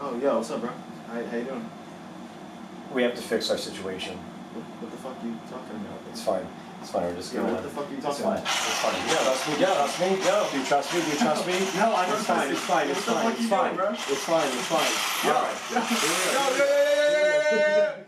Oh, yo, what's up, bro? How you doing? We have to fix our situation. What the fuck are you talking about? It's fine. It's fine. We're just gonna. What the fuck are you talking about? It's fine. You trust me? Trust me? Yo. Do you trust me? Do you trust me? No, I don't It's fine. It's fine. It's fine. It's fine. It's fine. It's fine. Yo. All right. Yo.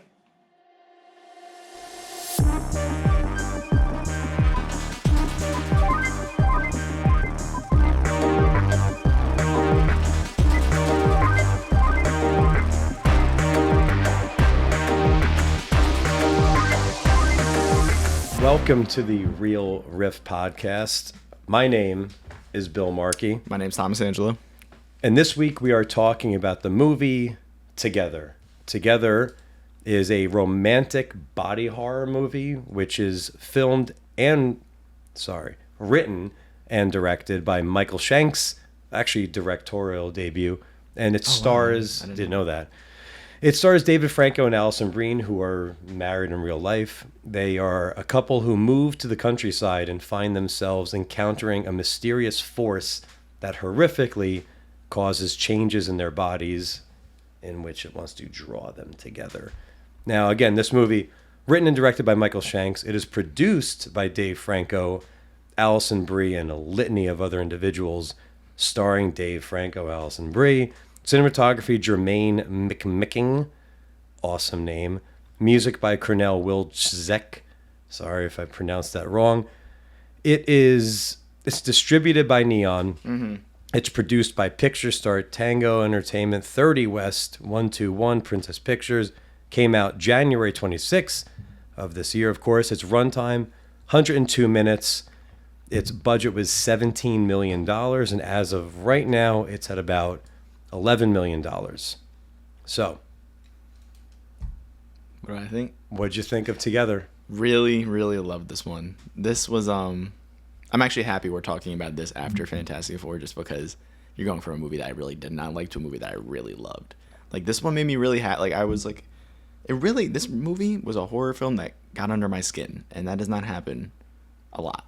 Welcome to the Real Riff podcast. My name is Bill Markey. My name's Thomas Angelo. And this week we are talking about the movie Together. Together is a romantic body horror movie which is written and directed by Michael Shanks, actually directorial debut, and it stars, didn't know that. It stars Dave Franco and Alison Breen, who are married in real life. They are a couple who move to the countryside and find themselves encountering a mysterious force that horrifically causes changes in their bodies in which it wants to draw them together. Now, again, this movie, written and directed by Michael Shanks, it is produced by Dave Franco, Alison Brie, and a litany of other individuals, starring Dave Franco, Alison Brie. Cinematography, Jermaine McMicking, awesome name. Music by Cornell Wilczek. Sorry if I pronounced that wrong. It's distributed by Neon. Mm-hmm. It's produced by Picture Start, Tango Entertainment, 30 West, 121 Princess Pictures. Came out January 26th of this year, of course. Its runtime, 102 minutes. Its budget was $17 million, and as of right now, it's at about $11 million. So, What do I think? what'd you think of Together? Really, really loved this one. This was I'm actually happy we're talking about this after Fantastic Four, just because you're going from a movie that I really did not like to a movie that I really loved. Like, this one made me really this movie was a horror film that got under my skin, and that does not happen a lot.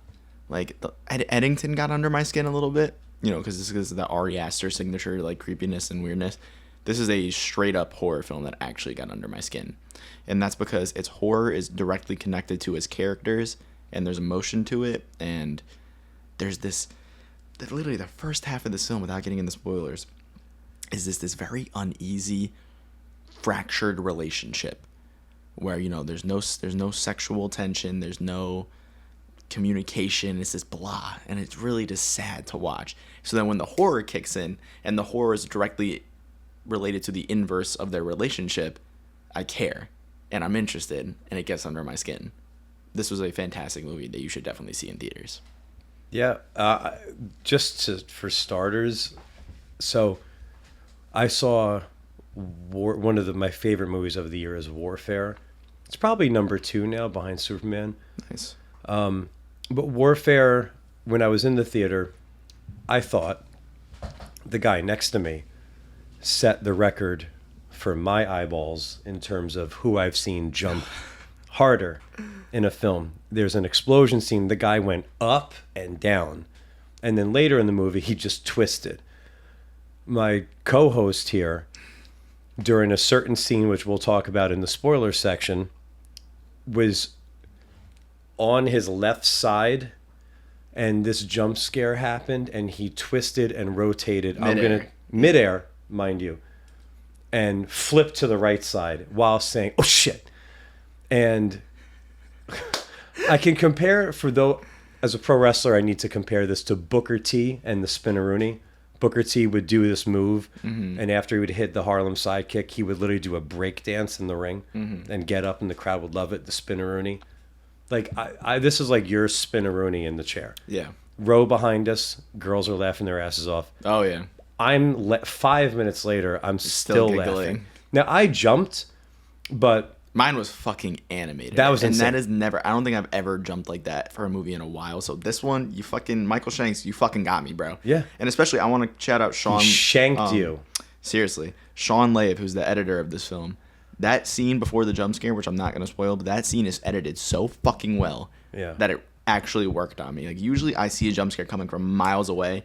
Like, Eddington got under my skin a little bit, you know, because this is the Ari Aster signature, like, creepiness and weirdness. This is a straight up horror film that actually got under my skin. And that's because its horror is directly connected to its characters, and there's emotion to it, and there's literally the first half of this film, without getting into spoilers, is this very uneasy, fractured relationship where, you know, there's no sexual tension, there's no communication, it's just blah, and it's really just sad to watch. So then when the horror kicks in, and the horror is directly related to the inverse of their relationship, I care, and I'm interested, and it gets under my skin. This was a fantastic movie that you should definitely see in theaters. Yeah, for starters, so I saw one of my favorite movies of the year is Warfare. It's probably number 2 now behind Superman. Nice. But Warfare, when I was in the theater, I thought the guy next to me set the record for my eyeballs in terms of who I've seen jump harder in a film. There's an explosion scene. The guy went up and down. And then later in the movie, he just twisted. My co-host here, during a certain scene, which we'll talk about in the spoiler section, was on his left side, and this jump scare happened, and he twisted and rotated. Midair, mind you, and flipped to the right side while saying, "Oh shit!" And I can compare as a pro wrestler, I need to compare this to Booker T and the Spinneroonie. Booker T would do this move, and after he would hit the Harlem Sidekick, he would literally do a break dance in the ring and get up, and the crowd would love it. The Spinneroonie. Like, this is like your Spinneroonie in the chair. Yeah. Row behind us, girls are laughing their asses off. Oh, yeah. 5 minutes later, I'm still laughing. Now, I jumped, but mine was fucking animated. That was insane. And that is never, I don't think I've ever jumped like that for a movie in a while. So this one, Michael Shanks, you fucking got me, bro. Yeah. And especially, I want to shout out Sean. He shanked you. Seriously. Sean Lave, who's the editor of this film. That scene before the jump scare, which I'm not going to spoil, but that scene is edited so fucking well that it actually worked on me. Like, usually I see a jump scare coming from miles away.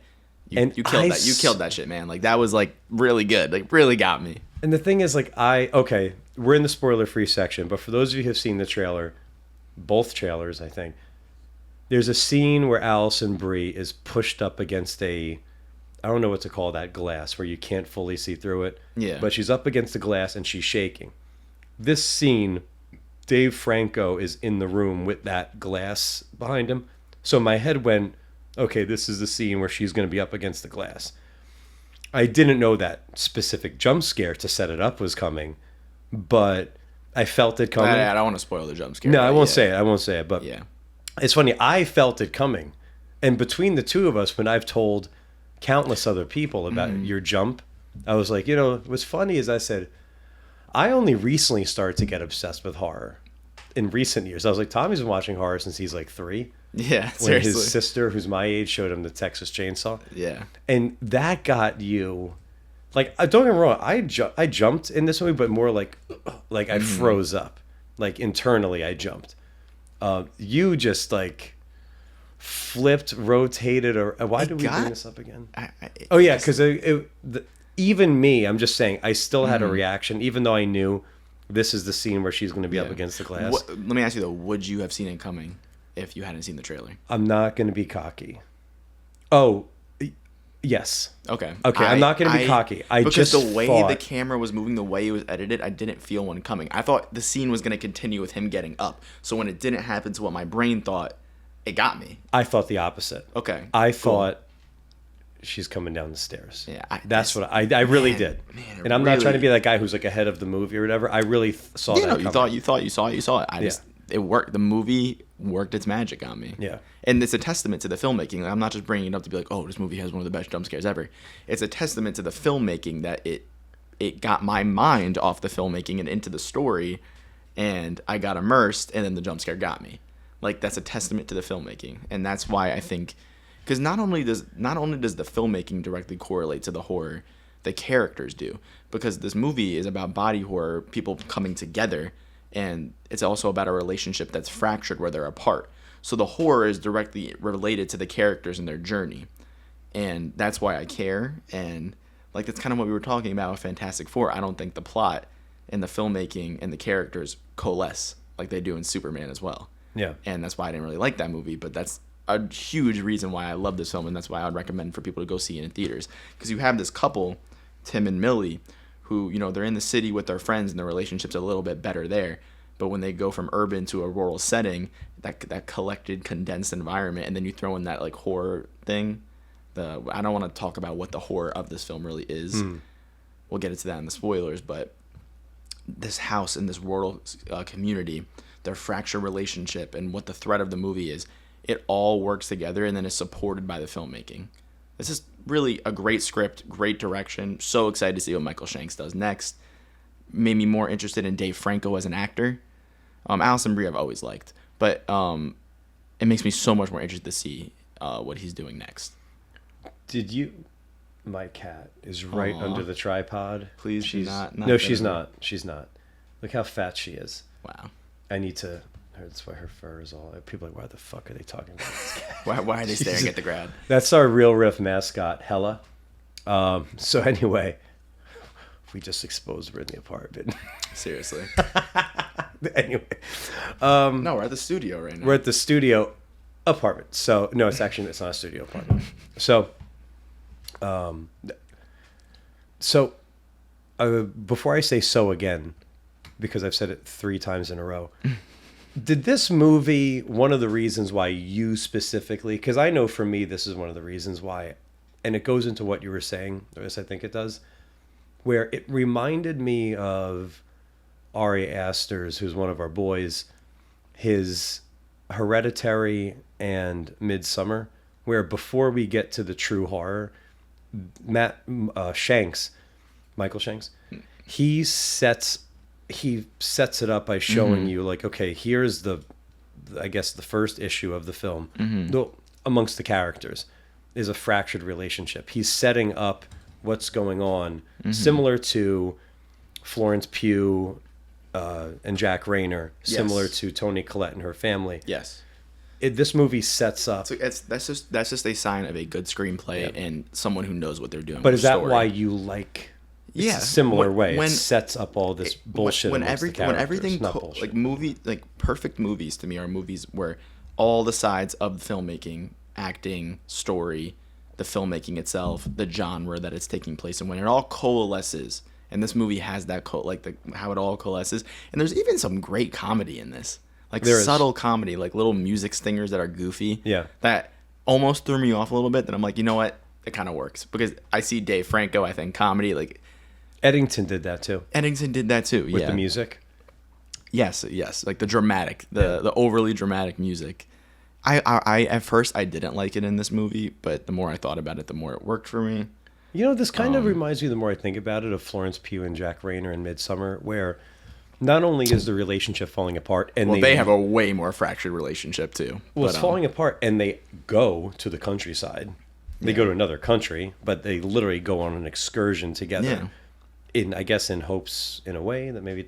You killed that shit, man. Like, that was like really good. Like, really got me. And the thing is, like, okay, we're in the spoiler-free section, but for those of you who have seen the trailer, both trailers, I think, there's a scene where Alison Brie is pushed up against I don't know what to call that glass, where you can't fully see through it. Yeah. But she's up against the glass and she's shaking. This scene, Dave Franco is in the room with that glass behind him. So my head went, okay, this is the scene where she's going to be up against the glass. I didn't know that specific jump scare to set it up was coming, but I felt it coming. I don't want to spoil the jump scare. No, I won't say it. But yeah, it's funny. I felt it coming. And between the two of us, when I've told countless other people about your jump, I was like, what's funny is I said, I only recently started to get obsessed with horror in recent years. I was like, Tommy's been watching horror since he's like 3. Yeah, when seriously. his sister, who's my age, showed him the Texas Chainsaw. Yeah. And that got you, like, don't get me wrong, I jumped in this movie, but more like I froze up. Like, internally, I jumped. You just, like, flipped, rotated, or why did we bring this up again? Because even me, I'm just saying, I still had a reaction, even though I knew this is the scene where she's going to be up against the glass. Let me ask you, though, would you have seen it coming if you hadn't seen the trailer? I'm not going to be cocky. Oh, yes. Okay. I'm not going to be cocky. Because the way the camera was moving, the way it was edited, I didn't feel one coming. I thought the scene was going to continue with him getting up. So when it didn't happen to what my brain thought, it got me. I thought the opposite. Okay. I thought she's coming down the stairs. Yeah. That's what I really did. Man, and I'm not trying to be that guy who's like ahead of the movie or whatever. I really saw that coming. You thought you saw it. It worked. The movie worked its magic on me. Yeah. And it's a testament to the filmmaking. I'm not just bringing it up to be like, oh, this movie has one of the best jump scares ever. It's a testament to the filmmaking that it got my mind off the filmmaking and into the story, and I got immersed, and then the jump scare got me. Like, that's a testament to the filmmaking. And that's why I think, because not only does the filmmaking directly correlate to the horror, the characters do. Because this movie is about body horror, people coming together, and it's also about a relationship that's fractured where they're apart. So the horror is directly related to the characters and their journey. And that's why I care. And like, that's kind of what we were talking about with Fantastic Four. I don't think the plot and the filmmaking and the characters coalesce like they do in Superman as well. Yeah. And that's why I didn't really like that movie. But that's a huge reason why I love this film. And that's why I would recommend for people to go see it in theaters. Because you have this couple, Tim and Millie, who, they're in the city with their friends and their relationship's a little bit better there. But when they go from urban to a rural setting, that collected, condensed environment, and then you throw in that like horror thing, I don't want to talk about what the horror of this film really is. We'll get into that in the spoilers, but this house and this rural community, their fractured relationship, and what the thread of the movie is, it all works together and then is supported by the filmmaking. This is really a great script, great direction. So excited to see what Michael Shanks does next. Made me more interested in Dave Franco as an actor. Alison Brie I've always liked, but it makes me so much more interested to see what he's doing next. My cat is right under the tripod. Please, she's not. No, she's not. She's not. Look how fat she is. Wow. I need to. That's why her fur is all. People are like, why the fuck are they talking about this cat? Why are they staring at the ground? That's our real Riff mascot, Hella. So anyway, we just exposed her in the apartment. Seriously. Anyway. No, we're at the studio right now. We're at the studio apartment. So, no, it's not a studio apartment. So, before I say so again, because I've said it 3 times in a row, did this movie, one of the reasons why you specifically, because I know for me this is one of the reasons why, and it goes into what you were saying, or as I think it does, where it reminded me of Ari Aster's, who's one of our boys, his Hereditary and Midsummer, where before we get to the true horror, Michael Shanks, he sets it up by showing you like, okay, here's the first issue of the film. Amongst the characters is a fractured relationship. He's setting up what's going on, similar to Florence Pugh and Jack Rayner, similar to Toni Collette and her family. Yes. this movie sets up. So that's just a sign of a good screenplay and someone who knows what they're doing. But with is that story. why you like? It's Yeah, a similar way. when It sets up all this bullshit. When amongst the everything characters, not bullshit. like perfect movies to me are movies where all the sides of the filmmaking, acting, story, the filmmaking itself, the genre that it's taking place in, when it all coalesces. And this movie has that how it all coalesces. And there's even some great comedy in this, like subtle comedy, like little music stingers that are goofy. Yeah, that almost threw me off a little bit. That I'm like, you know what, it kind of works because I see Dave Franco. I think comedy like. Eddington did that too. Eddington did that too. With the music. Yes, like the dramatic, the overly dramatic music. I at first I didn't like it in this movie, but the more I thought about it, the more it worked for me. You know, this kind of reminds me, the more I think about it, of Florence Pugh and Jack Rayner in Midsummer, where not only is the relationship falling apart, and they have a way more fractured relationship too. Well, it's falling apart, and they go to the countryside. They go to another country, but they literally go on an excursion together. Yeah. I guess in hopes, in a way, that maybe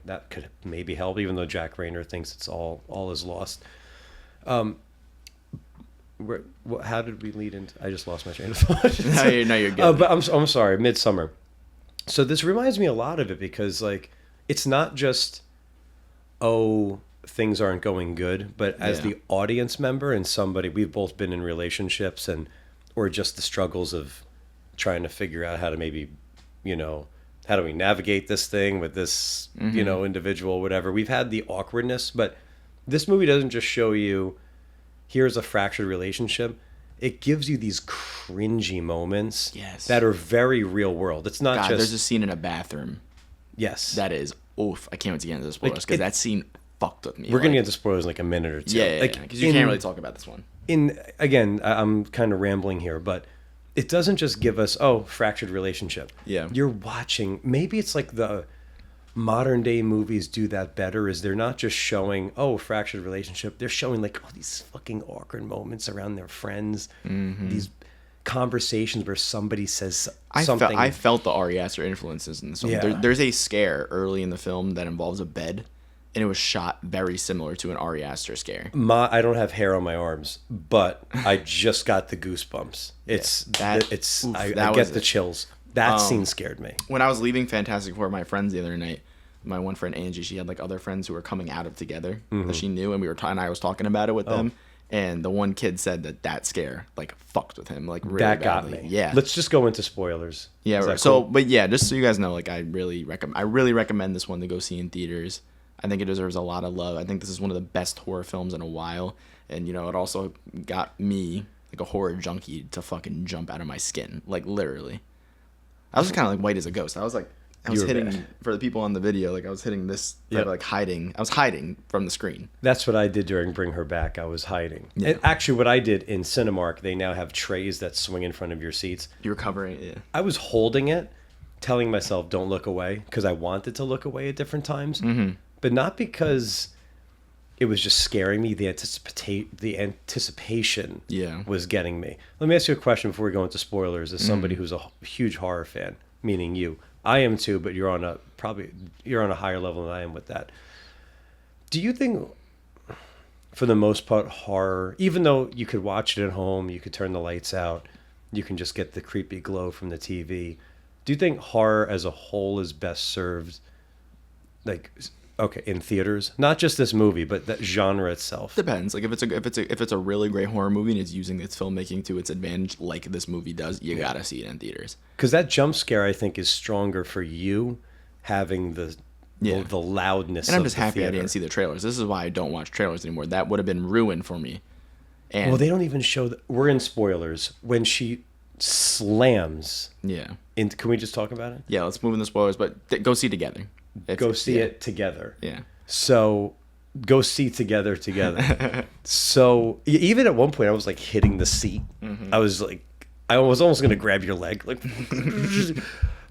that could maybe help, even though Jack Rayner thinks it's all is lost. How did we lead into? I just lost my train of thought. No, you're good. But I'm sorry. Midsummer. So this reminds me a lot of it because like it's not just things aren't going good, but as the audience member and somebody, we've both been in relationships or just the struggles of trying to figure out how to maybe, how do we navigate this thing with this, individual, whatever. We've had the awkwardness, but this movie doesn't just show you, here's a fractured relationship. It gives you these cringy moments that are very real world. It's not just... There's a scene in a bathroom. Yes. That is, oof. I can't wait to get into the spoilers because that scene fucked with me. We're going to get into spoilers in like a minute or two. Yeah, because you can't really talk about this one. Again, I'm kind of rambling here, but it doesn't just give us, fractured relationship. Yeah. You're watching, maybe it's like the modern day movies do that better, is they're not just showing, fractured relationship. They're showing like all these fucking awkward moments around their friends, these conversations where somebody says something. I felt the Ari Aster influences in this film. Yeah. There's a scare early in the film that involves a bed, and it was shot very similar to an Ari Aster scare. I don't have hair on my arms, but I just got the goosebumps. I get the chills. That scene scared me. When I was leaving Fantastic Four with my friends the other night, my one friend Angie, she had like other friends who were coming out of together that she knew, and I was talking about it with them. And the one kid said that scare like fucked with him, like really that badly. got me. Yeah. Let's just go into spoilers. Yeah. Is Right. that So, cool? but yeah, just so you guys know, like I really recommend this one to go see in theaters. I think it deserves a lot of love. I think this is one of the best horror films in a while, and it also got me, like a horror junkie, to fucking jump out of my skin, like literally. I was just kind of like white as a ghost. I was hitting bad. for the people on the video. Like I was hitting this, like hiding. I was hiding from the screen. That's what I did during Bring Her Back. I was hiding. Yeah. And actually, what I did in Cinemark, they now have trays that swing in front of your seats. You were covering it. Yeah. I was holding it, telling myself, don't look away, because I wanted to look away at different times. But not because it was just scaring me. The anticipation was getting me. Let me ask you a question before we go into spoilers. As somebody who's a huge horror fan, meaning you, I am too, but you're on a higher level than I am with that. Do you think, for the most part, horror, even though you could watch it at home, you could turn the lights out, you can just get the creepy glow from the TV, do you think horror as a whole is best served, in theaters? Not just this movie, but that genre itself. Depends. Like if it's a really great horror movie and it's using its filmmaking to its advantage, like this movie does, you gotta see it in theaters. Because that jump scare, I think, is stronger for you having the loudness. And I'm just happy theater. I didn't see the trailers. This is why I don't watch trailers anymore. That would have been ruined for me. And well, they don't even show. We're in spoilers when she slams. Yeah. Can we just talk about it? Yeah. Let's move in the spoilers, but go see together. Go see it together. Yeah. So go see together. So even at one point I was like hitting the seat. I was almost going to grab your leg.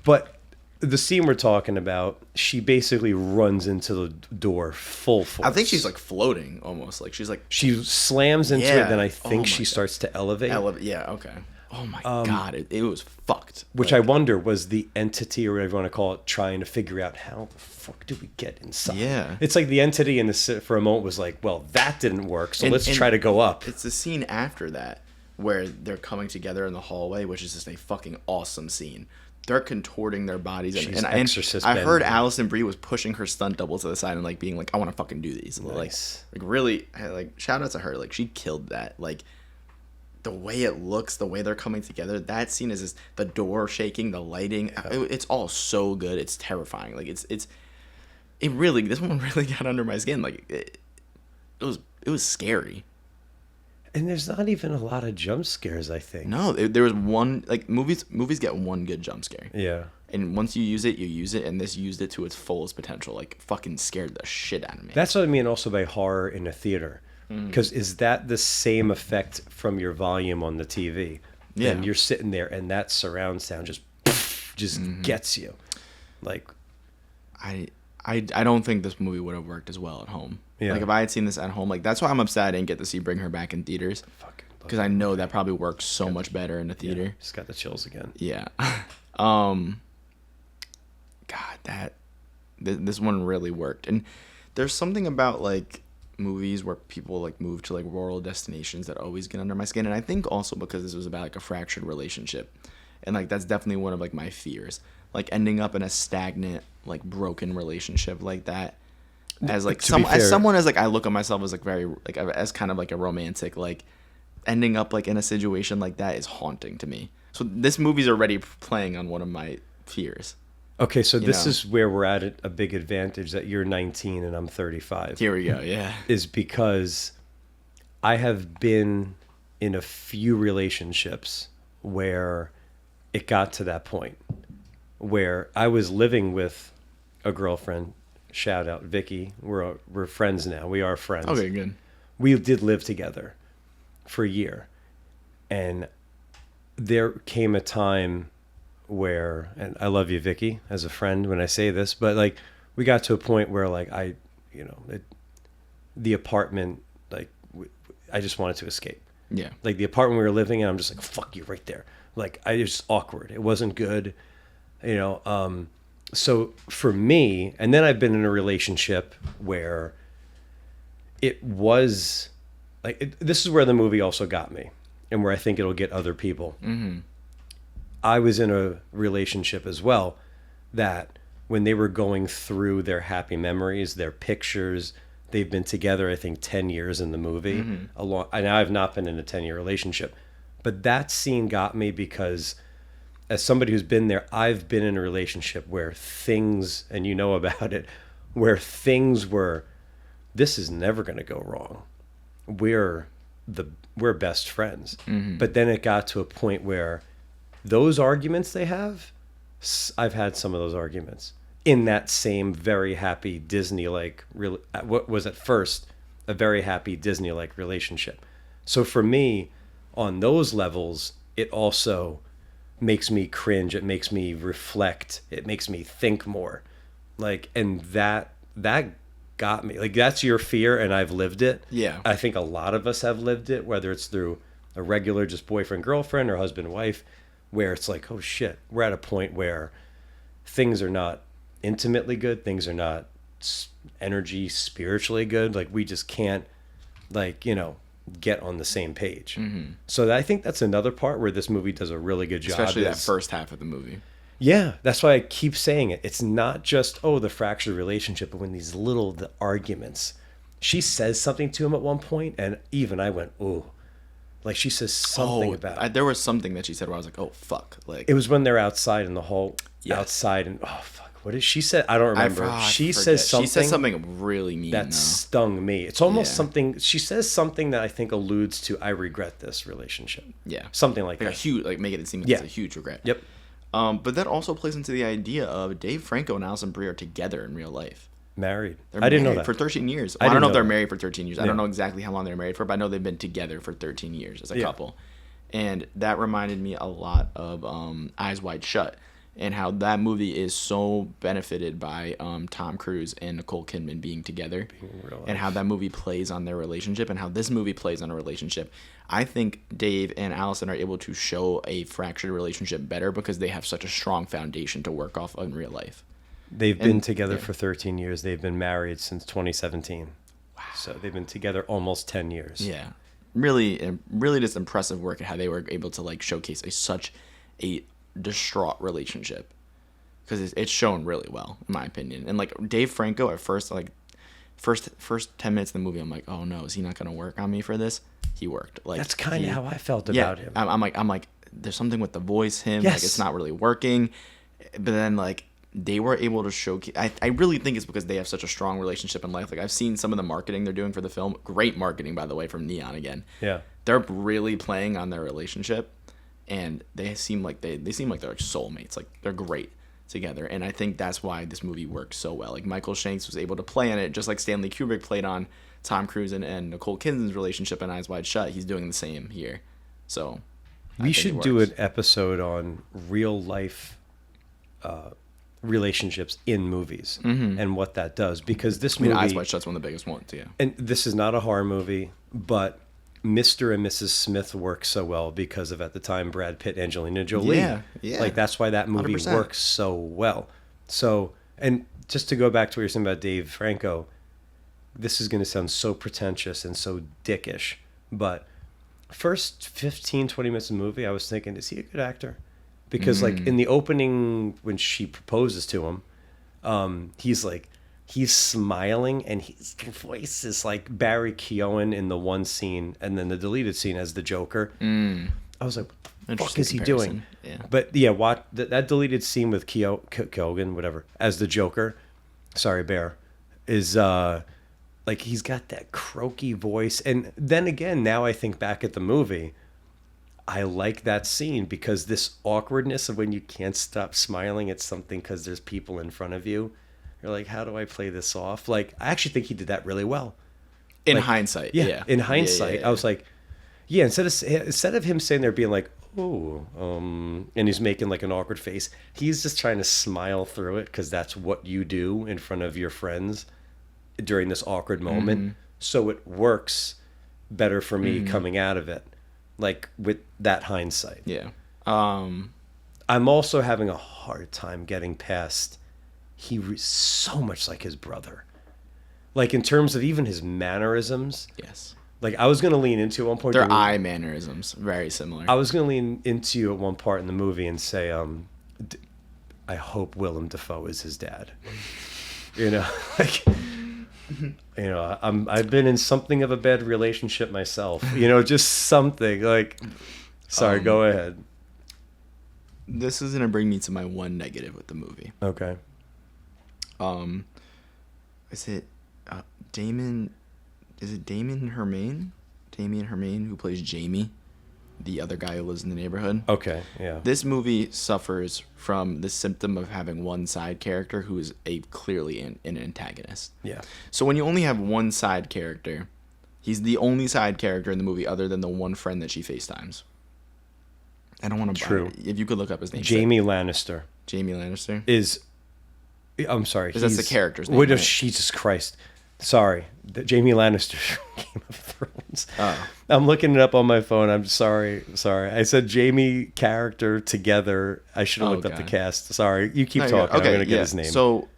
But the scene we're talking about, she basically runs into the door full force. I think she's like floating almost. Like she's like. She slams into it, then I think Oh she my starts to elevate. Yeah, okay. Oh my God, it was fucked. Which I wonder was the entity, or whatever you want to call it, trying to figure out how the fuck do we get inside? Yeah. It's like the entity in this for a moment was like, well, that didn't work, so let's and try to go up. It's the scene after that where they're coming together in the hallway, which is just a fucking awesome scene. They're contorting their bodies, and I heard Alison Brie was pushing her stunt double to the side and like being like, "I want to fucking do these." Nice. Like really, like shout out to her. Like she killed that. Like the way it looks, the way they're coming together. That scene is just the door shaking, the lighting. It's all so good. It's terrifying. Like it really. This one really got under my skin. Like it was scary. And there's not even a lot of jump scares, I think. No, there was one, like, movies get one good jump scare. Yeah. And once you use it, and this used it to its fullest potential. Like, fucking scared the shit out of me. That's what I mean also by horror in a theater. Because is that the same effect from your volume on the TV? Yeah. And you're sitting there, and that surround sound just gets you. Like, I don't think this movie would have worked as well at home. Yeah. Like, if I had seen this at home, like, that's why I'm upset I didn't get to see Bring Her Back in theaters. Because I know that probably works so much better in the theater. Yeah, just got the chills again. Yeah. God, this one really worked. And there's something about, like, movies where people, like, move to, like, rural destinations that always get under my skin. And I think also because this was about, like, a fractured relationship. And, like, that's definitely one of, like, my fears. Like, ending up in a stagnant, like, broken relationship like that. As, like, someone as, like, I look at myself as, like, very, like, as kind of, like, a romantic, like, ending up, like, in a situation like that is haunting to me. So this movie's already playing on one of my fears. Okay, so this is where we're at a big advantage that you're 19 and I'm 35. Here we go, yeah. Is because I have been in a few relationships where it got to that point where I was living with a girlfriend. Shout out Vicky. We're friends now. We are friends. Okay, good. We did live together for a year, and there came a time where, and I love you, Vicky, as a friend when I say this, but like we got to a point where like the apartment, like I just wanted to escape. Yeah. Like the apartment we were living in, I'm just like, fuck you right there. Like it was just awkward. It wasn't good, So for me, and then I've been in a relationship where it was like, this is where the movie also got me and where I think it'll get other people. Mm-hmm. I was in a relationship as well that when they were going through their happy memories, their pictures, they've been together, I think 10 years in the movie. And I've not been in a 10-year relationship, but that scene got me because as somebody who's been there, I've been in a relationship where things, and you know about it, where things were, this is never going to go wrong. We're best friends. Mm-hmm. But then it got to a point where those arguments they have, I've had some of those arguments in that same very happy Disney-like, what was at first a very happy Disney-like relationship. So for me, on those levels, it also makes me cringe. It makes me reflect. It makes me think more. Like, and that got me. Like, that's your fear, and I've lived it. Yeah. I think a lot of us have lived it, whether it's through a regular just boyfriend, girlfriend, or husband, wife, where it's like, oh shit, we're at a point where things are not intimately good. Things are not energy spiritually good. Like, we just can't, like, get on the same page. Mm-hmm. So I think that's another part where this movie does a really good job. Especially that first half of the movie. Yeah, that's why I keep saying it. It's not just, the fractured relationship, but when the arguments. She says something to him at one point, and even I went, ooh. Like, she says something about there was something that she said where I was like, oh, fuck. Like, it was when they're outside in the hall, outside, and oh, fuck. What did she say? I don't remember. She says something. She says something really mean that stung me. It's almost something. She says something that I think alludes to, I regret this relationship. Yeah, something like that. A huge, like, make it seem like it's a huge regret. Yep. But that also plays into the idea of Dave Franco and Alison Brie are together in real life. Married. I didn't know that. For 13 years. Well, I don't know if they're married for 13 years. I don't know exactly how long they're married for, but I know they've been together for 13 years as a couple. And that reminded me a lot of Eyes Wide Shut. and how that movie is so benefited by Tom Cruise and Nicole Kidman being together, and how that movie plays on their relationship, and how this movie plays on a relationship. I think Dave and Allison are able to show a fractured relationship better because they have such a strong foundation to work off in real life. They've been together for 13 years. They've been married since 2017. Wow. So they've been together almost 10 years. Yeah. Really just impressive work at how they were able to like showcase such a distraught relationship, because it's shown really well in my opinion. And like Dave Franco at first, like first 10 minutes of the movie, I'm like, oh no, is he not going to work on me for this? He worked. Like that's kind of how I felt about him. I'm like there's something with the voice, yes. Like it's not really working. But then like they were able to showcase. I really think it's because they have such a strong relationship in life. Like I've seen some of the marketing they're doing for the film. Great marketing, by the way, from Neon again. Yeah, they're really playing on their relationship, and they seem like they're like soulmates. Like they're great together, and I think that's why this movie works so well. Like Michael Shanks was able to play on it, just like Stanley Kubrick played on Tom Cruise and Nicole Kidman's relationship in Eyes Wide Shut. He's doing the same here. So we should do an episode on real life relationships in movies and what that does, because this movie, Eyes Wide Shut's one of the biggest ones, yeah. And this is not a horror movie, but Mr. and Mrs. Smith works so well because of, at the time, Brad Pitt and Angelina Jolie. Yeah. Like that's why that movie 100%. Works so well. So, and just to go back to what you're saying about Dave Franco, this is going to sound so pretentious and so dickish, but first 15, 20 minutes of the movie, I was thinking, is he a good actor? Because like in the opening, when she proposes to him, he's smiling and his voice is like Barry Keoghan in the one scene, and then the deleted scene as the Joker. I was like, what the fuck is he doing? Yeah. But yeah, that deleted scene with Keoghan, whatever, as the Joker, sorry, Bear, is like he's got that croaky voice. And then again, now I think back at the movie, I like that scene because this awkwardness of when you can't stop smiling at something because there's people in front of you. You're like, how do I play this off? Like, I actually think he did that really well. In hindsight, yeah. In hindsight, yeah. I was like, yeah. Instead of him sitting there being like, oh, and he's making like an awkward face, he's just trying to smile through it because that's what you do in front of your friends during this awkward moment. So it works better for me coming out of it. Like with that hindsight. Yeah. I'm also having a hard time getting past so much like his brother. Like in terms of even his mannerisms. Yes. Like I was going to lean into at one point. Their eye mannerisms, very similar. I was going to lean into you at one part in the movie and say, I hope Willem Dafoe is his dad. You know, like... You know, I've been in something of a bad relationship myself. You know, just something like. Sorry, go ahead. This is gonna bring me to my one negative with the movie. Okay. Is it Damon? Is it Damon Hermain? Damien Hermain, who plays Jamie, the other guy who lives in the neighborhood. Okay, yeah. This movie suffers from the symptom of having one side character who is clearly an antagonist. Yeah. So when you only have one side character, he's the only side character in the movie other than the one friend that she FaceTimes. I don't want to. True. If you could look up his name. Jamie Lannister. Jamie Lannister is. I'm sorry. That's the character's name. Right? Jesus Christ. Sorry, Jamie Lannister from Game of Thrones. Oh. I'm looking it up on my phone. I'm sorry. I said Jamie character together. I should have looked up the cast. Sorry, you keep talking. Okay, I'm gonna get his name. So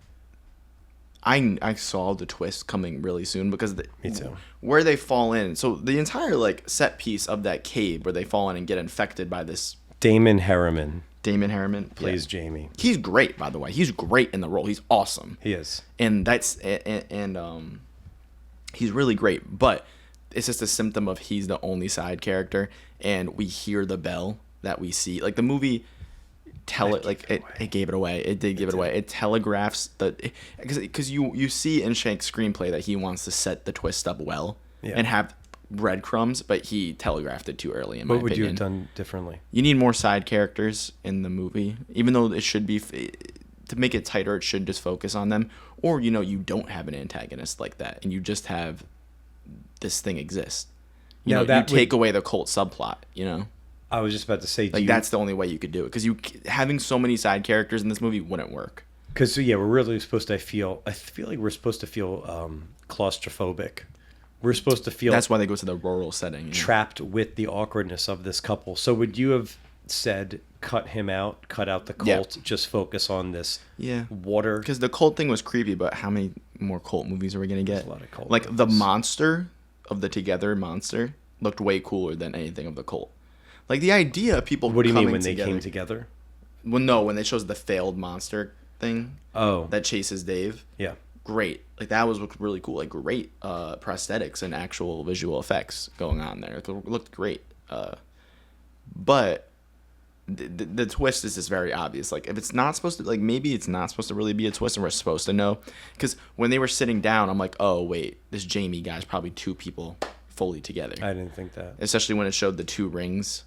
I saw the twist coming really soon because me too. Where they fall in. So the entire like set piece of that cave where they fall in and get infected by this. Damon Herriman plays Jamie. He's great, by the way. He's great in the role. He's awesome. He is. And he's really great, but it's just a symptom of he's the only side character, and we hear the bell that we see. Like the movie it gave it away. It did give it away. It telegraphs because you see in Shank's screenplay that he wants to set the twist up well and have breadcrumbs, but he telegraphed it too early in my opinion. What would you have done differently? You need more side characters in the movie, even though it should be to make it tighter. It should just focus on them, or you don't have an antagonist like that, and you just have this thing exist. You take away the cult subplot. I was just about to say, Like that's the only way you could do it, because having so many side characters in this movie wouldn't work. Because yeah, we're really supposed to I feel like we're supposed to feel claustrophobic. We're supposed to feel That's why they go to the rural setting. trapped with the awkwardness of this couple. So would you have said cut out the cult, just focus on this water? Because the cult thing was creepy, but how many more cult movies are we gonna get? There's a lot of cult like movies. The monster of the Together monster looked way cooler than anything of the cult. Like the idea of people. What do you mean coming when they together, came together? Well, no, when they chose the failed monster thing. Oh, That chases Dave. yeah. Great. Like that was really cool. Like great prosthetics and actual visual effects going on there. It looked great. But the twist is just very obvious. Like if it's not supposed to, like maybe it's not supposed to really be a twist, and we're supposed to know. Because when they were sitting down, I'm like, oh wait, this Jamie guy's probably two people fully together. I didn't think that. Especially when it showed the two rings.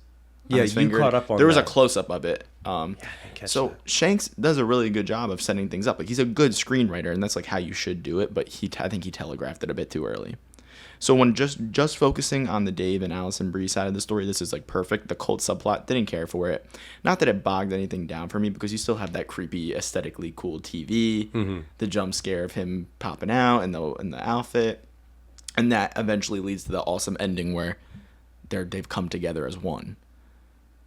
Yeah, you caught up on There was that. a close up of it. I didn't catch So that. Shanks does a really good job of setting things up. Like he's a good screenwriter, and that's like how you should do it. But I think he telegraphed it a bit too early. So when just focusing on the Dave and Allison Brie side of the story, this is like perfect. The cult subplot, didn't care for it. Not that it bogged anything down for me, because you still have that creepy, aesthetically cool TV, the jump scare of him popping out and the outfit, and that eventually leads to the awesome ending where they've come together as one.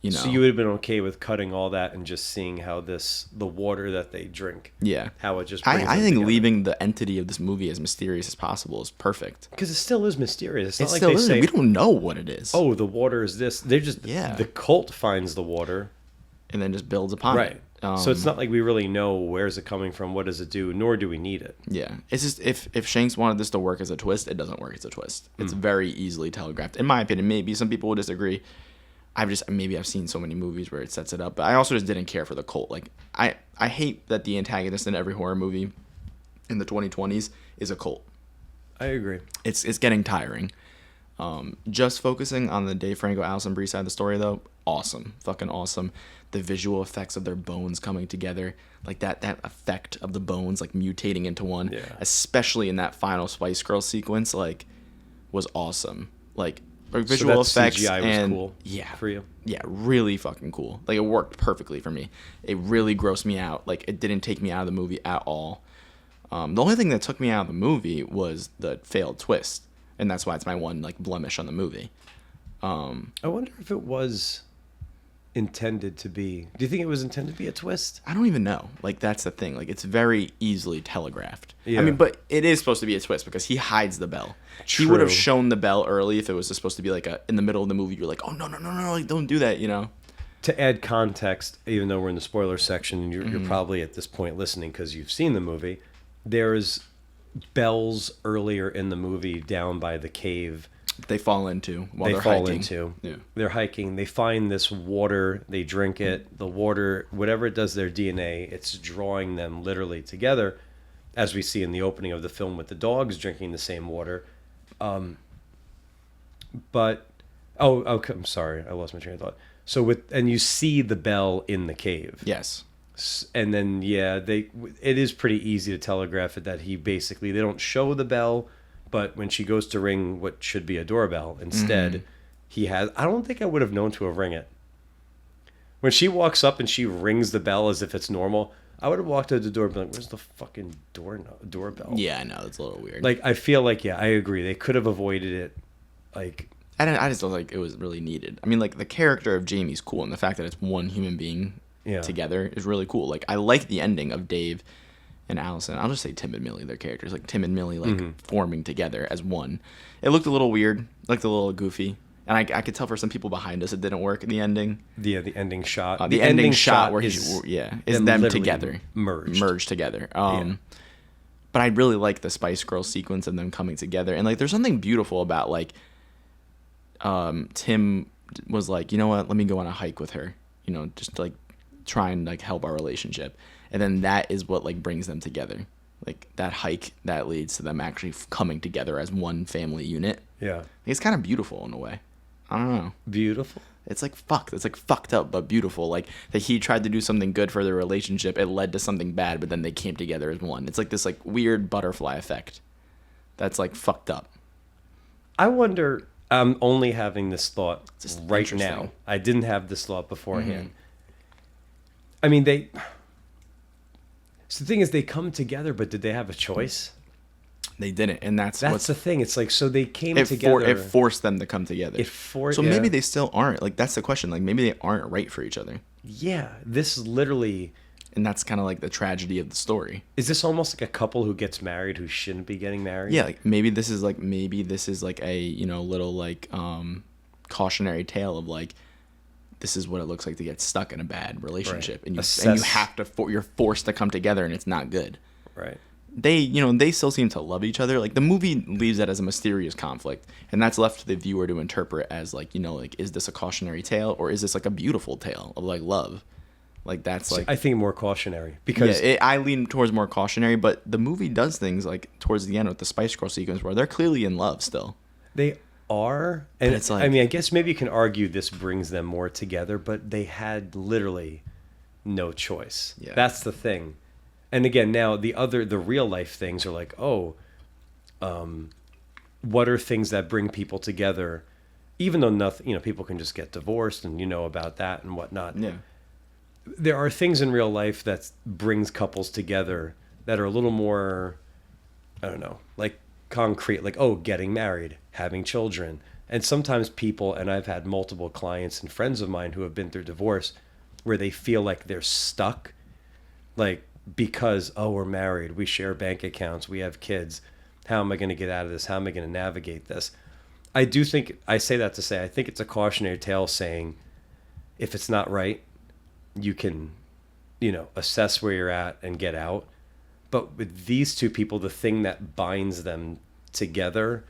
You know? So you would have been okay with cutting all that and just seeing how the water that they drink, how it just brings I them think together. leaving the entity of this movie as mysterious as possible is perfect. Because it still is mysterious. It's It not like still they is. say, We don't know what it is. oh, the water is this. They're just, the cult finds the water. And then just builds upon Right. it. So it's not like we really know where's it coming from, what does it do, nor do we need it. Yeah. It's just if Shanks wanted this to work as a twist, it doesn't work as a twist. It's very easily telegraphed. In my opinion, maybe some people will disagree. I've seen so many movies where it sets it up, but I also just didn't care for the cult. Like I hate that the antagonist in every horror movie in the 2020s is a cult. I agree. It's getting tiring. Just focusing on the Dave Franco, Allison Brie side of the story, though, awesome, fucking awesome. The visual effects of their bones coming together, like that effect of the bones like mutating into one, especially in that final Spice Girl sequence, like, was awesome. Like visual so that effects CGI was and cool for you. Yeah, really fucking cool. Like it worked perfectly for me. It really grossed me out. Like it didn't take me out of the movie at all. The only thing that took me out of the movie was the failed twist, and that's why it's my one like blemish on the movie. I wonder if it was intended to be. Do you think it was intended to be a twist? I don't even know. Like that's the thing. Like it's very easily telegraphed. Yeah. I mean, but it is supposed to be a twist because he hides the bell. True. He would have shown the bell early if it was supposed to be like in the middle of the movie. You're like, oh no, like, don't do that, you know. To add context, even though we're in the spoiler section, and you're probably at this point listening because you've seen the movie, there's bells earlier in the movie down by the cave. They fall into while they're fall hiking. into. Yeah. They're hiking. They find this water. They drink it. The water, whatever it does, their DNA, it's drawing them literally together, as we see in the opening of the film with the dogs drinking the same water. But okay, I'm sorry, I lost my train of thought. So and you see the bell in the cave. Yes. And then it is pretty easy to telegraph it that they don't show the bell. But when she goes to ring what should be a doorbell, instead, he has... I don't think I would have known to have ring it. When she walks up and she rings the bell as if it's normal, I would have walked to the door and been like, where's the fucking doorbell? Yeah, I know. It's a little weird. Like, I feel like, I agree. They could have avoided it. Like... I just don't think it was really needed. I mean, like, the character of Jamie's cool, and the fact that it's one human being together is really cool. Like, I like the ending of Dave and Allison. I'll just say Tim and Millie, their characters. Like, Tim and Millie, like, forming together as one. It looked a little weird, looked a little goofy. And I could tell for some people behind us it didn't work, the ending. The ending shot. The ending shot where is them together. Merged together. But I really like the Spice Girls sequence and them coming together. And, like, there's something beautiful about, like, Tim was like, you know what, let me go on a hike with her, you know, just like try and like help our relationship. And then that is what like brings them together. Like that hike that leads to them actually coming together as one family unit. Yeah. It's kind of beautiful in a way. I don't know. Beautiful. It's like it's like fucked up but beautiful. Like that he tried to do something good for their relationship, it led to something bad, but then they came together as one. It's like this like weird butterfly effect that's like fucked up. I wonder, I'm only having this thought Just right interesting. now. I didn't have this thought beforehand. I mean, so the thing is, they come together, but did they have a choice? They didn't, and that's The thing. It's like, so they came it together. it forced them to come together. So maybe yeah. they still aren't. Like, that's the question. Like, maybe they aren't right for each other. Yeah, this literally... And that's kind of like the tragedy of the story. Is this almost like a couple who gets married who shouldn't be getting married? Yeah, like maybe this is like a, you know, little like cautionary tale of like, this is what it looks like to get stuck in a bad relationship, Right. and you have to you're forced to come together, and it's not good. Right. They still seem to love each other. Like, the movie leaves that as a mysterious conflict, and that's left to the viewer to interpret as like, you know, like, is this a cautionary tale, or is this like a beautiful tale of like love? Like, that's like, I think more cautionary, because I lean towards more cautionary, but the movie does things like towards the end with the Spice Girl sequence where they're clearly in love still. they are, and it's like, I mean, I guess maybe you can argue this brings them more together, but they had literally no choice. Yeah. That's the thing. And again, now the real life things are like, what are things that bring people together, even though nothing, you know, people can just get divorced, and you know about that and whatnot. Yeah. There are things in real life that brings couples together that are a little more, I don't know, like concrete, like, getting married, having children. And sometimes people, and I've had multiple clients and friends of mine who have been through divorce, where they feel like they're stuck, like, because, we're married, we share bank accounts, we have kids. How am I going to get out of this? How am I going to navigate this? I do think, I say that to say, I think it's a cautionary tale saying, if it's not right, you can, you know, assess where you're at and get out. But with these two people, the thing that binds them together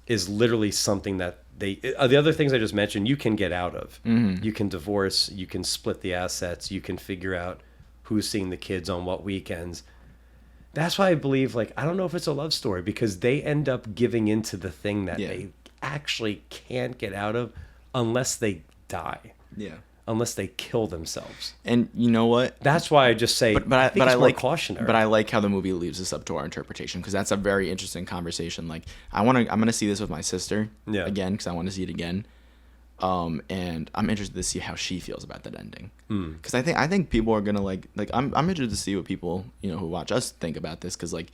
is literally something that the other things I just mentioned, you can get out of. You can divorce, you can split the assets, you can figure out who's seeing the kids on what weekends. That's why I believe, like, I don't know if it's a love story, because they end up giving into the thing that they actually can't get out of unless they die. Yeah. Unless they kill themselves. And you know what? That's why I just say, I think it's more cautionary. But I like how the movie leaves this up to our interpretation, because that's a very interesting conversation. Like, I'm gonna see this with my sister again, because I want to see it again. And I'm interested to see how she feels about that ending, because I think people are gonna like I'm interested to see what people, you know, who watch us think about this, because like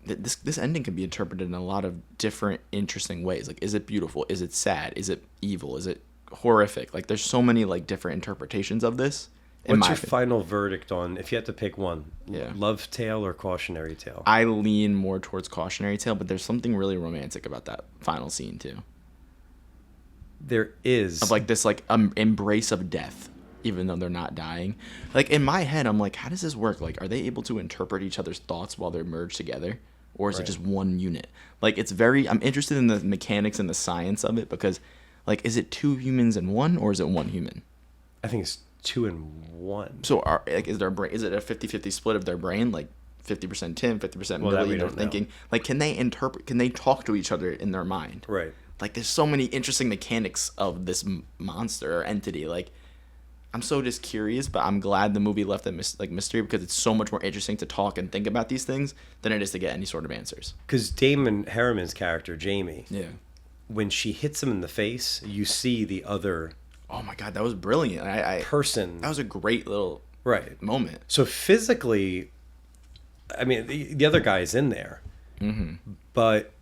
this ending can be interpreted in a lot of different interesting ways. Like, is it beautiful? Is it sad? Is it evil? Is it horrific? Like, there's so many like different interpretations of this. What's your final verdict on, if you had to pick one, Yeah. love tale or cautionary tale? I lean more towards cautionary tale, but there's something really romantic about that final scene too. There is. Of like this like embrace of death, even though they're not dying. Like, in my head, I'm like, how does this work? Like, are they able to interpret each other's thoughts while they're merged together? Or is it just one unit? Like, I'm interested in the mechanics and the science of it, because like, is it two humans in one, or is it one human? I think it's 2 in 1. So is their brain, is it a 50-50 split of their brain? Like 50% Tim, 50% Well, that Billy, we and they're don't thinking, know. like, can they talk to each other in their mind? Right. Like, there's so many interesting mechanics of this monster or entity. Like, I'm so just curious, but I'm glad the movie left that mystery, because it's so much more interesting to talk and think about these things than it is to get any sort of answers. Because Damon Harriman's character, Jamie, Yeah. when she hits him in the face, you see the other Oh my God, that was brilliant. person. That was a great little moment. So physically, I mean, the other guy's in there. But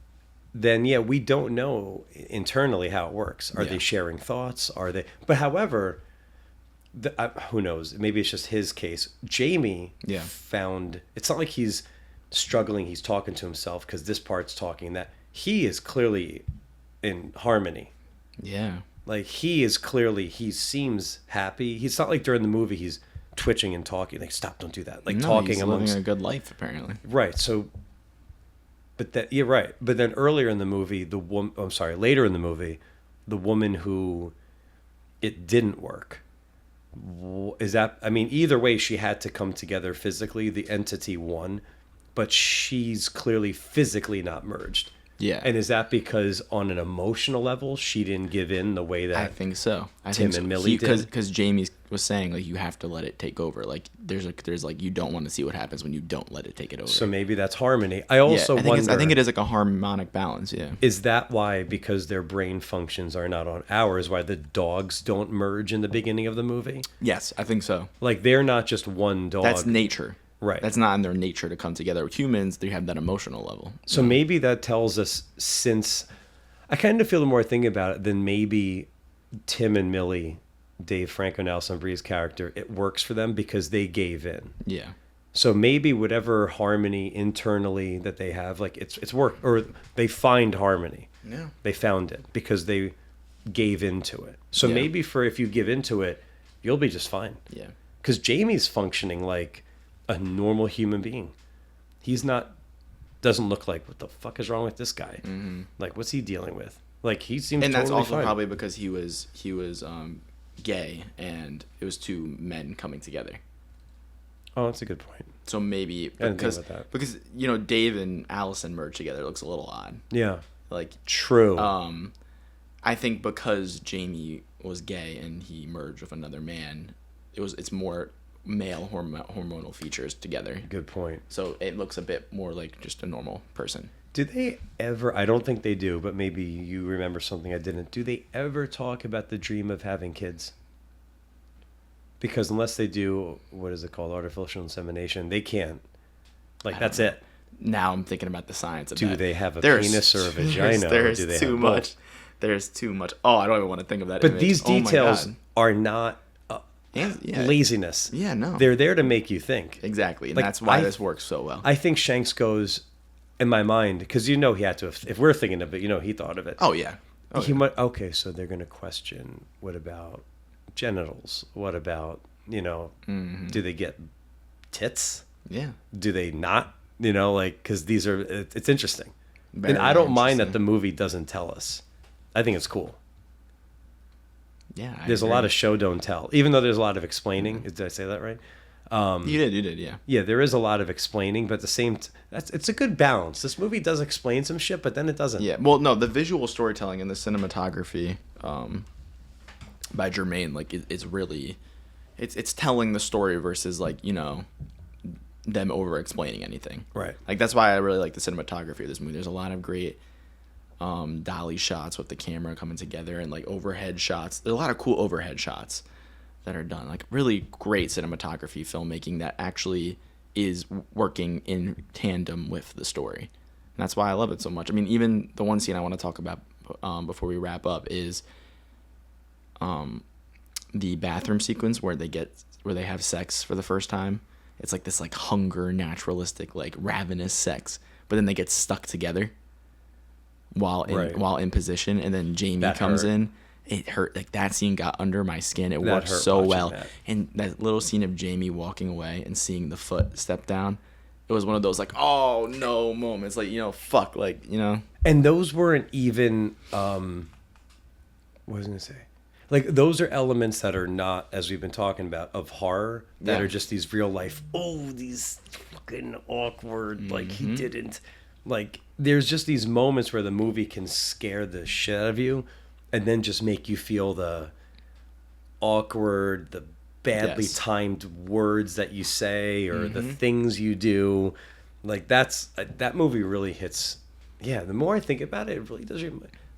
then, we don't know internally how it works. Are they sharing thoughts? Are they? But however, who knows? Maybe it's just his case. Jamie found, it's not like he's struggling. He's talking to himself because this part's talking. That he is clearly in harmony. Yeah. Like, he seems happy. He's not like during the movie he's twitching and talking. Like, stop, don't do that. Like, talking he's amongst... living a good life, apparently. Right, so... But that, you're right. But then earlier in the movie, later in the movie, the woman who it didn't work, is that... I mean, either way, she had to come together physically. The entity won, but she's clearly physically not merged. Yeah. And is that because on an emotional level, she didn't give in the way that I think so. Tim and Millie did? Because Jamie was saying, like, you have to let it take over. Like, there's like, you don't want to see what happens when you don't let it take it over. So maybe that's harmony. I also wonder. I think it is like a harmonic balance, yeah. Is that why, because their brain functions are not on ours, why the dogs don't merge in the beginning of the movie? Yes, I think so. Like, they're not just one dog. That's nature. Right. That's not in their nature to come together. With humans, they have that emotional level. So maybe that tells us, since I kind of feel the more I think about it, then maybe Tim and Millie, Dave Franco, Nelson Bree's character, it works for them because they gave in. Yeah. So maybe whatever harmony internally that they have, like it's work, or they find harmony. Yeah. They found it because they gave into it. So Yeah. maybe if you give into it, you'll be just fine. Yeah. Because Jamie's functioning like a normal human being. He's not, doesn't look like, what the fuck is wrong with this guy? Mm-hmm. Like, what's he dealing with? Like, he seems And totally that's also fine. probably because he was gay, and it was two men coming together. Oh, that's a good point. So maybe didn't think about that. because Dave and Allison merged together looks a little odd. Yeah. Like, True. I think because Jamie was gay and he merged with another man, it's more male hormonal features together. Good point. So it looks a bit more like just a normal person. Do they ever, I don't think they do, but maybe you remember something I didn't. Do they ever talk about the dream of having kids? Because unless they do, what is it called, artificial insemination, they can't. Like, that's it. Now I'm thinking about the science of Do that. they have a penis or a vagina? There's or do they too have much. both? There's too much. Oh, I don't even want to think of that. But image. these Oh my details God. are not Yeah. laziness. Yeah, no. They're there to make you think. Exactly, and Like, that's why this works so well. I think Shanks goes, in my mind, because he had to, if we're thinking of it, he thought of it. Oh yeah. Oh, He yeah. might, okay, so they're going to question, what about genitals? What about, Mm-hmm. do they get tits? Yeah. Do they not? Because these are, it's interesting. Very and I don't mind that interesting. the movie doesn't tell us. I think it's cool. Yeah. There's a lot of show don't tell, even though there's a lot of explaining. Did I say that right? You did, yeah. Yeah, there is a lot of explaining, but at the same, it's a good balance. This movie does explain some shit, but then it doesn't. Yeah. Well, no, the visual storytelling and the cinematography by Jermaine, like, it's really, it's telling the story versus, like, them over explaining anything. Right. Like, that's why I really like the cinematography of this movie. There's a lot of great dolly shots with the camera coming together, and like overhead shots. There's a lot of cool overhead shots that are done. Like, really great cinematography filmmaking that actually is working in tandem with the story. And that's why I love it so much. I mean, even the one scene I want to talk about before we wrap up is the bathroom sequence where they have sex for the first time. It's like this, like, hunger, naturalistic, like, ravenous sex, but then they get stuck together while in position, and then Jamie That comes hurt. in. It hurt. Like, that scene got under my skin. It That worked hurt so watching well. that. And that little scene of Jamie walking away and seeing the foot step down, it was one of those, like, oh no moments. Like, fuck, like, And those weren't even, what was I going to say? Like, those are elements that are not, as we've been talking about, of horror, that Yeah. are just these real life, these fucking awkward, like, he didn't. Like, there's just these moments where the movie can scare the shit out of you and then just make you feel the awkward, the badly Yes. timed words that you say or the things you do. Like, that movie really hits. Yeah, the more I think about it, it really does.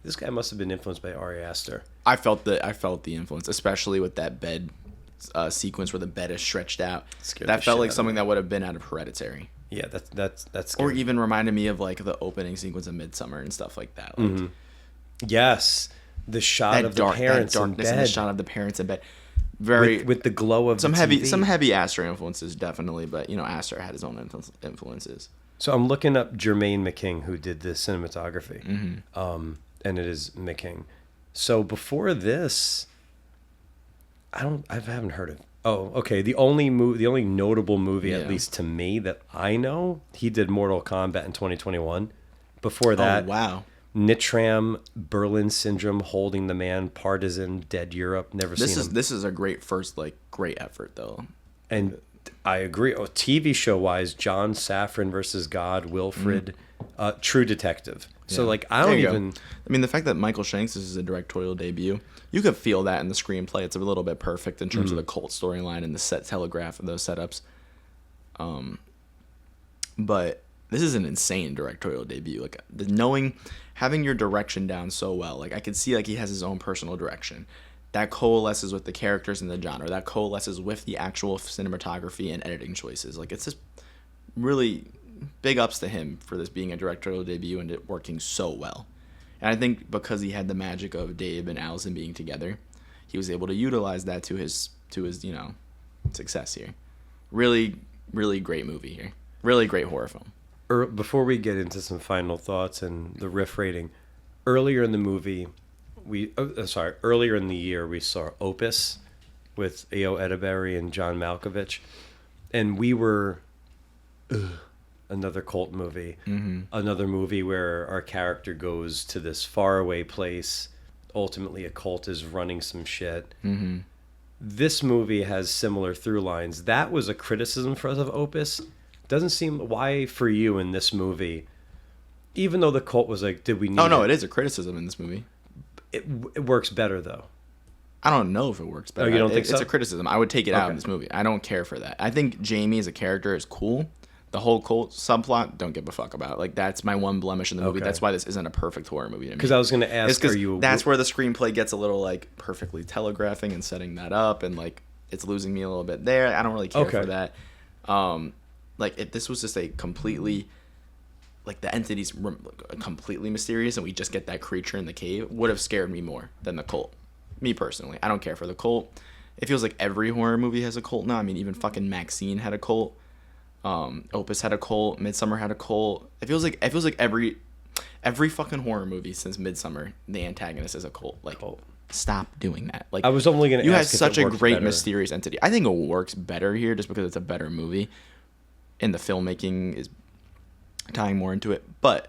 This guy must have been influenced by Ari Aster. I felt the influence, especially with that bed sequence where the bed is stretched out. Scared That the felt shit like out of something me. that would have been out of Hereditary. Yeah, that's Or scary. even reminded me of, like, the opening sequence of Midsummer and stuff like that. Like, Yes, the shot of the parents in darkness and bed the shot of the parents in bed. Very with the glow of some the heavy TV. Astor influences, definitely, but Astor had his own influences. So I'm looking up Jermaine McKing, who did the cinematography, Mm-hmm. And it is McKing. So before this, I haven't heard of. Oh, okay. The only notable movie, at Yeah. least to me, that I know, he did Mortal Kombat in 2021. Before that, Oh wow! Nitram, Berlin Syndrome, Holding the Man, Partisan, Dead Europe. Never seen him. This is a great great effort though. And I agree. TV show wise, John Safran versus God, Wilfred, True Detective. So Yeah. like I There don't you go. even. I mean, the fact that Michael Shanks is a directorial debut, you could feel that in the screenplay. It's a little bit perfect in terms of the cult storyline and the set telegraph of those setups. But this is an insane directorial debut. Like having your direction down so well. Like I could see like he has his own personal direction that coalesces with the characters and the genre. That coalesces with the actual cinematography and editing choices. Like it's just really big ups to him for this being a directorial debut and it working so well. And I think because he had the magic of Dave and Allison being together, he was able to utilize that to his success here. Really, really great movie here. Really great horror film. Before we get into some final thoughts and the riff rating, earlier in the movie, earlier in the year we saw Opus with A.O. Edeberry and John Malkovich, and we were another cult movie, another movie where our character goes to this faraway place. Ultimately, a cult is running some shit. This movie has similar through lines. That was a criticism for us of Opus. Doesn't seem why for you in this movie, even though the cult was like, did we need it is a criticism in this movie. It works better though. I don't know if it works better. Oh, you don't think so? It's a criticism. I would take it out Okay. in this movie. I don't care for that. I think Jamie as a character is cool. The whole cult subplot, don't give a fuck about. Like that's my one blemish in the movie. Okay. That's why this isn't a perfect horror movie to me. Because I was going to ask, It's are you? that's where the screenplay gets a little like perfectly telegraphing and setting that up, and like it's losing me a little bit there. I don't really care for that. Like if this was just a completely, like the entity's completely mysterious, and we just get that creature in the cave, would have scared me more than the cult. Me personally, I don't care for the cult. It feels like every horror movie has a cult now. I mean, even fucking Maxine had a cult. Opus had a cult. Midsommar had a cult. It feels like every fucking horror movie since Midsommar, the antagonist is a cult. Like, stop doing that. Like, I was only going to you ask have if such it a works great better. mysterious entity. I think it works better here just because it's a better movie, and the filmmaking is tying more into it. But,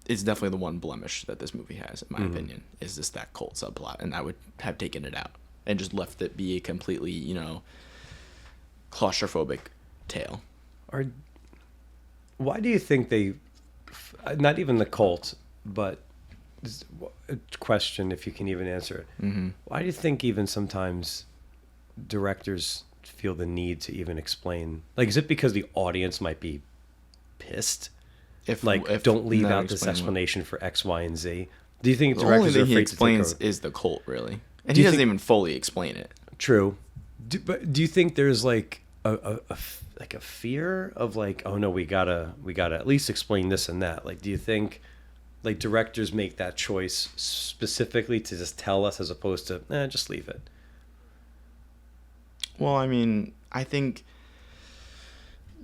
it's definitely the one blemish that this movie has, in my opinion, is just that cult subplot, and I would have taken it out and just left it be a completely, claustrophobic tale. Why do you think they, not even the cult, but a question if you can even answer it. Why do you think even sometimes directors feel the need to even explain? Like, is it because the audience might be pissed? If don't leave out this explanation for X, Y, and Z. Do you think directors are afraid he explains to take over? is the cult, really, and he doesn't even fully explain it. True, but do you think there's like a fear of like, oh no, we gotta at least explain this and that? Like, do you think like directors make that choice specifically to just tell us as opposed to just leave it? Well, I mean, I think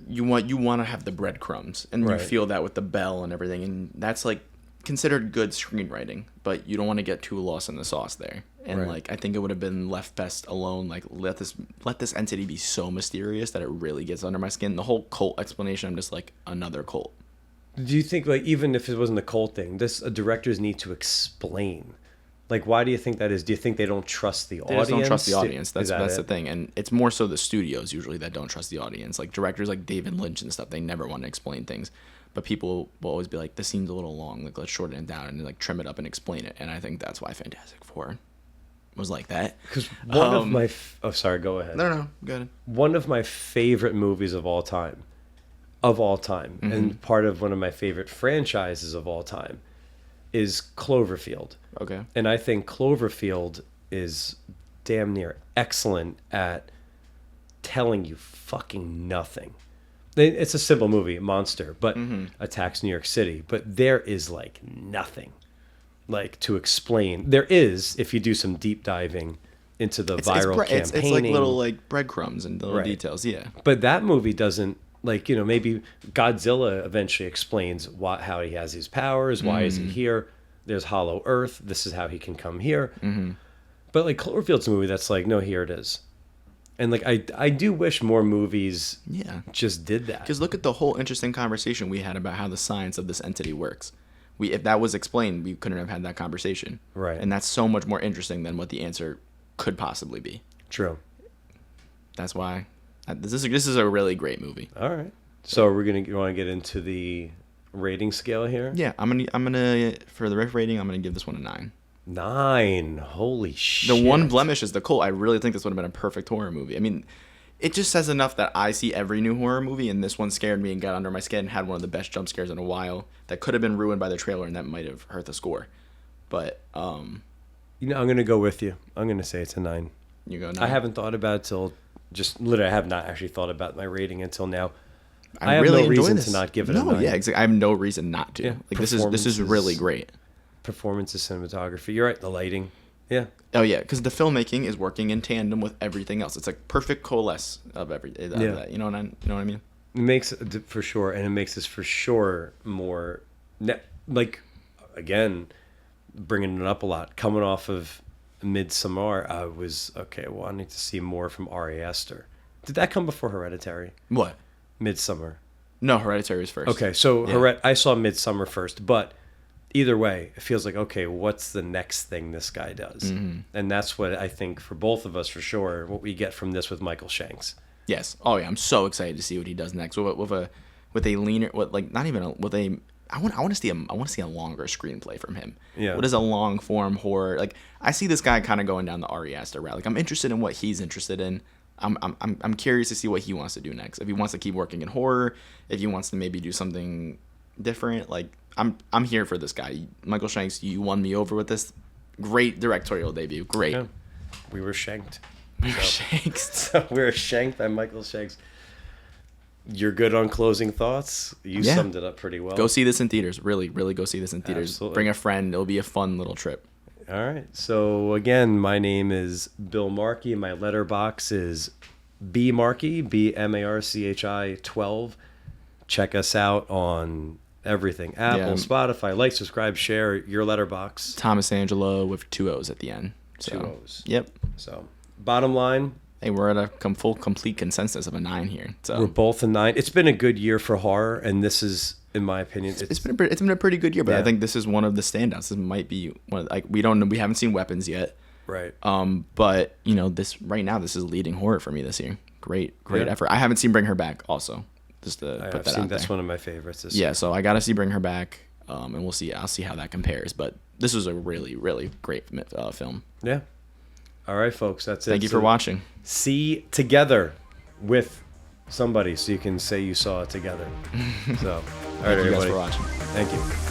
you want to have the breadcrumbs, and you feel that with the bell and everything, and that's like considered good screenwriting, but you don't want to get too lost in the sauce there. And like I think it would have been left best alone. Like let this entity be so mysterious that it really gets under my skin. The whole cult explanation, I'm just like, another cult. Do you think like even if it wasn't a cult thing, directors need to explain? Like, why do you think that is? Do you think they don't trust the audience? They just don't trust the audience. That's that the thing. And it's more so the studios usually that don't trust the audience. Like directors like David Lynch and stuff, they never want to explain things. But people will always be like, this seems a little long. Like, let's shorten it down and like trim it up and explain it. And I think that's why Fantastic Four was like that. Because one of my... sorry, go ahead. No, go ahead. One of my favorite movies of all time, and part of one of my favorite franchises of all time, is Cloverfield. Okay. And I think Cloverfield is damn near excellent at telling you fucking nothing. It's a simple movie, monster, but attacks New York City. But there is like nothing like to explain. There is if you do some deep diving into the viral campaigning. It's like little like breadcrumbs and little details, yeah. But that movie doesn't, like, maybe Godzilla eventually explains how he has these powers, why is he here? There's Hollow Earth. This is how he can come here. But like Cloverfield's a movie that's like, no, here it is. And like I do wish more movies just did that. Because look at the whole interesting conversation we had about how the science of this entity works. If that was explained, we couldn't have had that conversation. Right. And that's so much more interesting than what the answer could possibly be. True. That's why this is a really great movie. All right. So you want to get into the rating scale here? Yeah, I'm gonna for the Riff rating, I'm gonna give this one a 9. 9. Holy shit. The one blemish is the cult. I really think this would have been a perfect horror movie. I mean, it just says enough that I see every new horror movie, and this one scared me and got under my skin and had one of the best jump scares in a while that could have been ruined by the trailer, and that might have hurt the score. But, I'm going to go with you. I'm going to say it's a 9. You go 9? I haven't thought about it till just literally, I have not actually thought about my rating until now. I have really no enjoy reason this. to not give it a No, 9. yeah, exactly. I have no reason not to. Yeah, Like this is really great. Performances, cinematography. You're right. The lighting. Yeah. Oh yeah, because the filmmaking is working in tandem with everything else. It's like perfect coalesce of that. You know what I mean? It makes it for sure, and it makes this for sure more like, again, bringing it up a lot. Coming off of Midsommar, I was wanting to see more from Ari Aster. Did that come before Hereditary? What? Midsommar. No, Hereditary was first. Okay, so I saw Midsommar first, but either way, it feels like, okay, what's the next thing this guy does? Mm-hmm. And that's what I think for both of us, for sure, what we get from this with Michael Shanks. Yes. Oh yeah, I'm so excited to see what he does next with a leaner, I want to see a longer screenplay from him. Yeah. What is a long form horror? Like I see this guy kind of going down the Ari Aster route. Like I'm interested in what he's interested in. I'm curious to see what he wants to do next. If he wants to keep working in horror, if he wants to maybe do something different, like I'm here for this guy. Michael Shanks, you won me over with this. Great directorial debut. Great. Yeah. We were shanked. We were shanked. So we were shanked by Michael Shanks. You're good on closing thoughts. You summed it up pretty well. Go see this in theaters. Really, really go see this in theaters. Absolutely. Bring a friend. It'll be a fun little trip. All right. So again, my name is Bill Markey. My letterbox is B Markey, BMARCHI 12. Check us out on everything. Apple, Spotify. Like, subscribe, share. Your letterbox. Thomas Angelo with 2 O's at the end. So, 2 O's. Yep. So bottom line. Hey, we're at a complete consensus of a 9 here. So we're both a 9. It's been a good year for horror, and this is, in my opinion, it's been a pretty good year. But I think this is one of the standouts. This might be one. We don't know. We haven't seen Weapons yet. Right. But this right now, this is leading horror for me this year. Great effort. I haven't seen Bring Her Back also. Just to put that out that's there. one of my favorites this year. Yeah, so I got to see Bring Her Back, and we'll see. I'll see how that compares. But this was a really, really great film. Yeah. All right, folks. That's it. Thank you for watching. See together with somebody so you can say you saw it together. So, all right, Thank you everybody. guys for watching. Thank you.